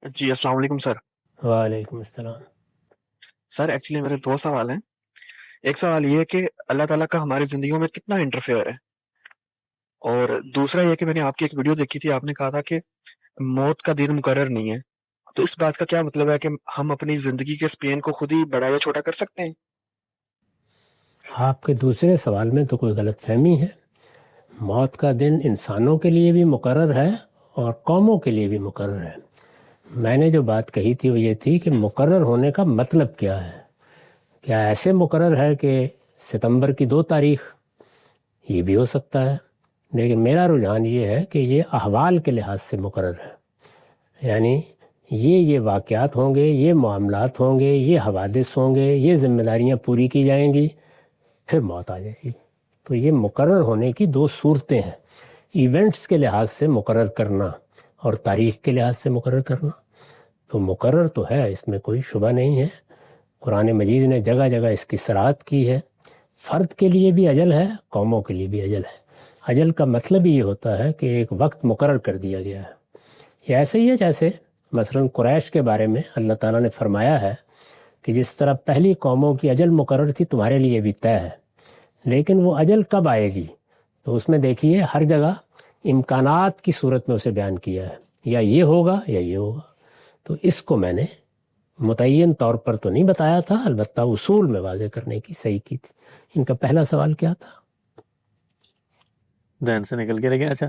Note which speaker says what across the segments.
Speaker 1: جی السلام علیکم سر.
Speaker 2: وعلیکم السلام۔
Speaker 1: سر ایکچولی میرے دو سوال ہیں. ایک سوال یہ ہے کہ اللہ تعالیٰ کا ہماری زندگیوں میں کتنا انٹرفیئر ہے، اور دوسرا یہ کہ میں نے آپ کی ایک ویڈیو دیکھی تھی، آپ نے کہا تھا کہ موت کا دن مقرر نہیں ہے. تو اس بات کا کیا مطلب ہے کہ ہم اپنی زندگی کے اسپین کو خود ہی بڑا یا چھوٹا کر سکتے ہیں؟
Speaker 2: آپ کے دوسرے سوال میں تو کوئی غلط فہمی ہے۔ موت کا دن انسانوں کے لیے بھی مقرر ہے اور قوموں کے لیے بھی مقرر ہے۔ میں نے جو بات کہی تھی وہ یہ تھی کہ مقرر ہونے کا مطلب کیا ہے۔ کیا ایسے مقرر ہے کہ ستمبر کی 2 تاریخ؟ یہ بھی ہو سکتا ہے، لیکن میرا رجحان یہ ہے کہ یہ احوال کے لحاظ سے مقرر ہے، یعنی یہ واقعات ہوں گے، یہ معاملات ہوں گے، یہ حوادث ہوں گے، یہ ذمہ داریاں پوری کی جائیں گی، پھر موت آ جائے گی۔ تو یہ مقرر ہونے کی 2 صورتیں ہیں، ایونٹس کے لحاظ سے مقرر کرنا اور تاریخ کے لحاظ سے مقرر کرنا۔ تو مقرر تو ہے، اس میں کوئی شبہ نہیں ہے۔ قرآن مجید نے جگہ جگہ اس کی صراحت کی ہے۔ فرد کے لیے بھی اجل ہے، قوموں کے لیے بھی اجل ہے۔ اجل کا مطلب یہ ہوتا ہے کہ ایک وقت مقرر کر دیا گیا ہے۔ یہ ایسے ہی ہے جیسے مثلاً قریش کے بارے میں اللہ تعالیٰ نے فرمایا ہے کہ جس طرح پہلی قوموں کی اجل مقرر تھی، تمہارے لیے بھی طے ہے، لیکن وہ اجل کب آئے گی؟ تو اس میں دیکھیے ہر جگہ امکانات کی صورت میں اسے بیان کیا ہے، یا یہ ہوگا یا یہ ہوگا۔ تو اس کو میں نے متعین طور پر تو نہیں بتایا تھا، البتہ اصول میں واضح کرنے کی صحیح کی تھی۔ ان کا پہلا سوال کیا تھا؟
Speaker 3: ذہن سے نکل کے، لیکن اچھا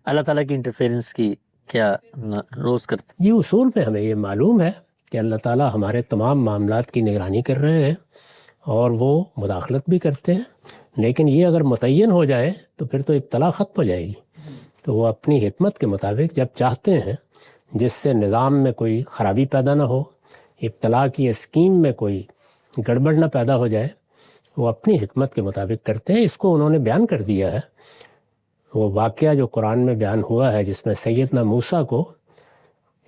Speaker 3: اللہ تعالیٰ کی انٹرفیرنس کی کیا روز کرتے؟
Speaker 2: جی اصول میں ہمیں یہ معلوم ہے کہ اللہ تعالیٰ ہمارے تمام معاملات کی نگرانی کر رہے ہیں اور وہ مداخلت بھی کرتے ہیں، لیکن یہ اگر متعین ہو جائے تو پھر تو ابتلا ختم ہو جائے گی۔ تو وہ اپنی حکمت کے مطابق جب چاہتے ہیں جس سے نظام میں کوئی خرابی پیدا نہ ہو، ابتلا کی اسکیم میں کوئی گڑبڑ نہ پیدا ہو جائے، وہ اپنی حکمت کے مطابق کرتے ہیں۔ اس کو انہوں نے بیان کر دیا ہے۔ وہ واقعہ جو قرآن میں بیان ہوا ہے جس میں سیدنا موسیٰ کو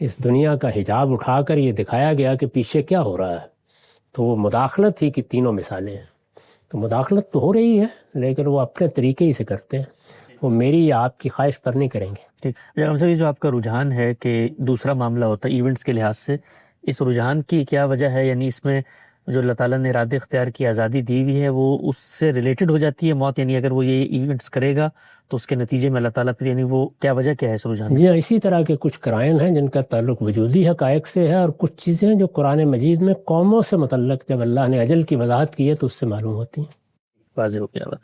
Speaker 2: اس دنیا کا حجاب اٹھا کر یہ دکھایا گیا کہ پیچھے کیا ہو رہا ہے، تو وہ مداخلت ہی کی تینوں مثالیں ہیں۔ تو مداخلت تو ہو رہی ہے، لیکن وہ اپنے طریقے ہی سے کرتے ہیں، وہ میری یا آپ کی خواہش پر نہیں کریں گے۔
Speaker 3: ٹھیک، ہم سب یہ جو آپ کا رجحان ہے کہ دوسرا معاملہ ہوتا ہے ایونٹس کے لحاظ سے، اس رجحان کی کیا وجہ ہے؟ یعنی اس میں جو اللہ تعالیٰ نے ارادے اختیار کی آزادی دی ہوئی ہے وہ اس سے ریلیٹڈ ہو جاتی ہے موت، یعنی اگر وہ یہ ایونٹس کرے گا تو اس کے نتیجے میں اللہ تعالیٰ پھر، یعنی وہ کیا وجہ کیا ہے اس رجحان؟
Speaker 2: جی اسی طرح کے کچھ قرائن ہیں جن کا تعلق وجودی حقائق سے ہے، اور کچھ چیزیں جو قرآن مجید میں قوموں سے متعلق جب اللہ نے اجل کی وضاحت کی ہے تو اس سے معلوم ہوتی ہیں۔
Speaker 3: واضح ہو گیا۔